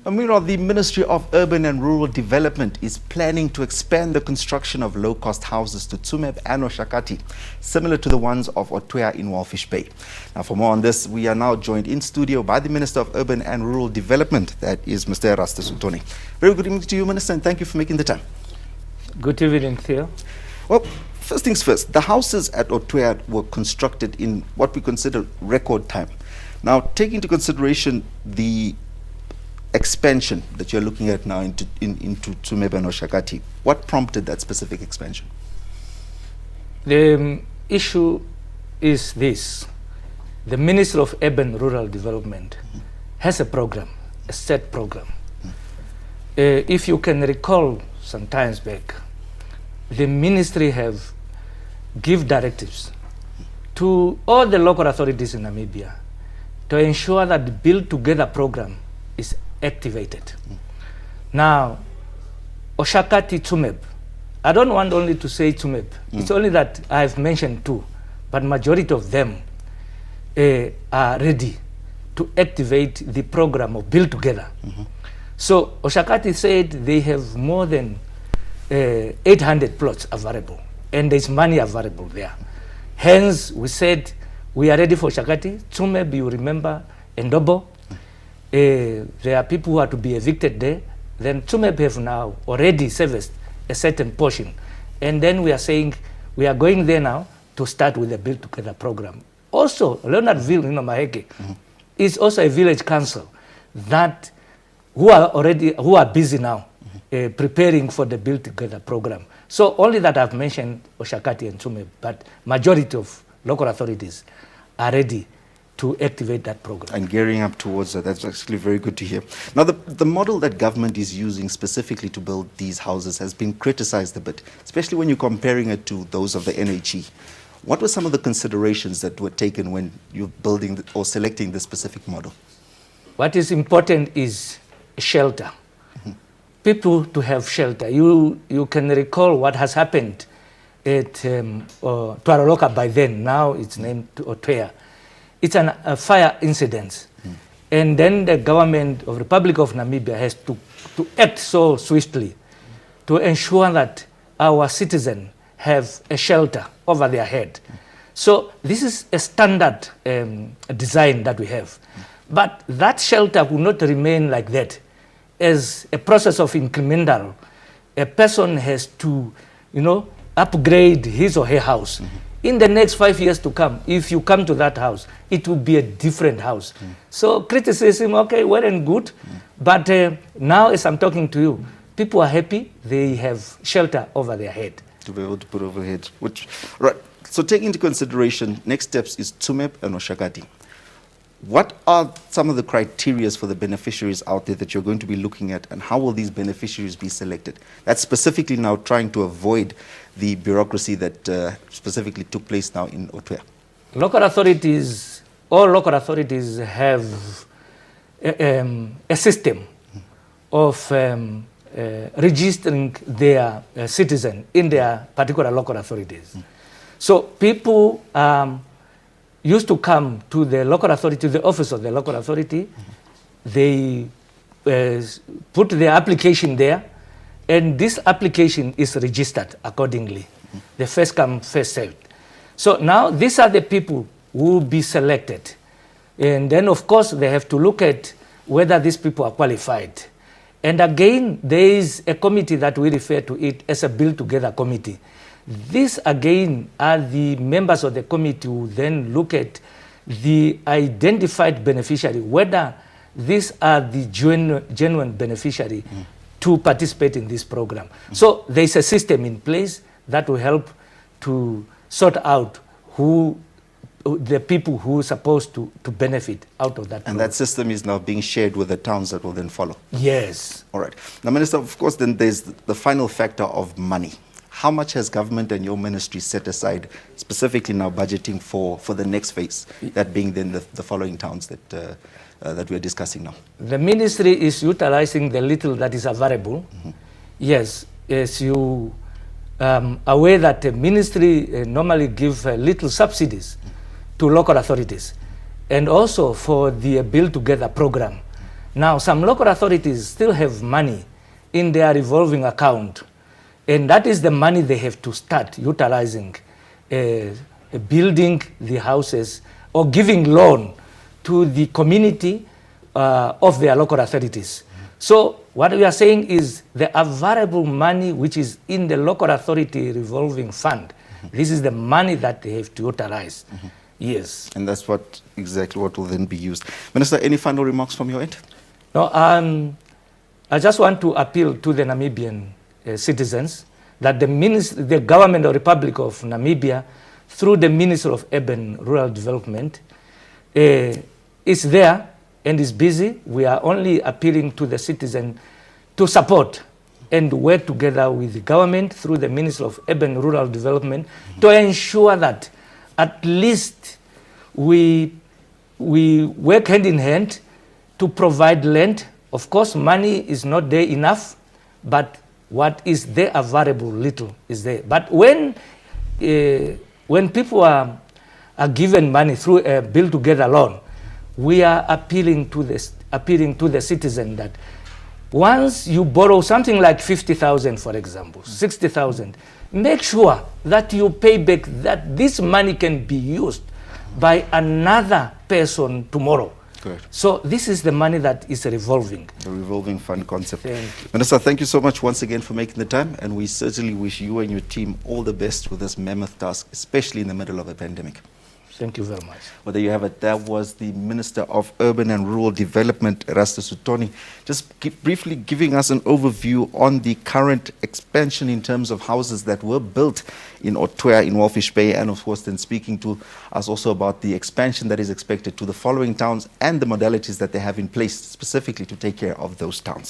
Meanwhile, the Ministry of Urban and Rural Development is planning to expand the construction of low-cost houses to Tsumeb and Oshakati, similar to the ones of Otoya in Walfish Bay. Now, for more on this, we are now joined in studio by the Minister of Urban and Rural Development, that is Mr. Erastus Uutoni. Very good evening to you, Minister, and thank you for making the time. Good evening, Theo. Well, first things first, the houses at Otoya were constructed in what we consider record time. Now, taking into consideration the expansion that you're looking at now into Tsumeb and Oshakati, what prompted that specific expansion? The issue is this. The Ministry of Urban Rural Development has a program, a set program. If you can recall some times back, the ministry have give directives to all the local authorities in Namibia to ensure that the Build Together program is activated. Now, Oshakati Tsumeb, I don't want only to say Tsumeb. It's only that I've mentioned two, but majority of them are ready to activate the program of Build Together. So Oshakati said they have more than 800 plots available, and there's money available there. Hence, we said we are ready for Oshakati. Tsumeb, you remember, Ndobo. There are people who are to be evicted there. Then Tsumeb have now already serviced a certain portion. And then we are saying we are going there now to start with the Build Together program. Also, Leonardville, Maheke, is also a village council that who are busy now preparing for the Build Together program. So only that I've mentioned Oshakati and Tsumeb, but majority of local authorities are ready to activate that program. And gearing up towards that, that's actually very good to hear. Now, the model that government is using specifically to build these houses has been criticized a bit, especially when you're comparing it to those of the NHE. What were some of the considerations that were taken when you're building or selecting the specific model? What is important is shelter. People to have shelter. You can recall what has happened at Tuaroloka by then. Now it's named Otoya. It's a fire incident. And then the government of Republic of Namibia has to act so swiftly to ensure that our citizens have a shelter over their head. So this is a standard design that we have. But that shelter will not remain like that. As a process of incremental, a person has to, upgrade his or her house. In the next 5 years to come, if you come to that house, it will be a different house. So criticism, okay, well and good, but now as I'm talking to you, people are happy, they have shelter over their head. To be able to put overhead. Right, so take into consideration, next steps is Tsumeb and Oshakati. What are some of the criteria for the beneficiaries out there that you're going to be looking at, and how will these beneficiaries be selected? That's specifically now trying to avoid the bureaucracy that specifically took place now in Otoya. All local authorities have a system of registering their citizen in their particular local authorities. So people used to come to the local authority, to the office of the local authority. They put their application there, and this application is registered accordingly. The first come, first served. So now these are the people who will be selected. And then, of course, they have to look at whether these people are qualified. And again, there is a committee that we refer to it as a Build Together committee. These, again, are the members of the committee who then look at the identified beneficiary, whether these are the genuine beneficiary to participate in this program. So there's a system in place that will help to sort out the people who are supposed to benefit out of that program. And that system is now being shared with the towns that will then follow? Yes. All right. Now, Minister, of course, then there's the final factor of money. How much has government and your ministry set aside, specifically now budgeting for the next phase, that being then the following towns that we are discussing now? The ministry is utilizing the little that is available. Yes, as you aware that the ministry normally give little subsidies to local authorities. And also for the Build Together program, Now, some local authorities still have money in their revolving account, and that is the money they have to start utilizing, building the houses or giving loan to the community of their local authorities. So what we are saying is the available money which is in the local authority revolving fund, this is the money that they have to utilize. Yes. And that's exactly what will then be used. Minister, any final remarks from your end? No, I just want to appeal to the Namibian citizens that the government of Republic of Namibia, through the Minister of Urban Rural Development, is there and is busy. We are only appealing to the citizen to support and work together with the government through the Minister of Urban Rural Development to ensure that at least we work hand in hand to provide land. Of course, money is not there enough, but what is there available little is there. But when people are given money through a Build Together loan, we are appealing to the citizen that once you borrow something like 50,000, for example, 60,000, make sure that you pay back, that this money can be used by another person tomorrow. Correct. So this is the money that is revolving. The revolving fund concept. Thank you. Minister, thank you so much once again for making the time, and we certainly wish you and your team all the best with this mammoth task, especially in the middle of a pandemic. Thank you very much. Well, there you have it. That was the Minister of Urban and Rural Development, Erastus Uutoni, just briefly giving us an overview on the current expansion in terms of houses that were built in Otwea, in Walfish Bay, and of course then speaking to us also about the expansion that is expected to the following towns and the modalities that they have in place specifically to take care of those towns.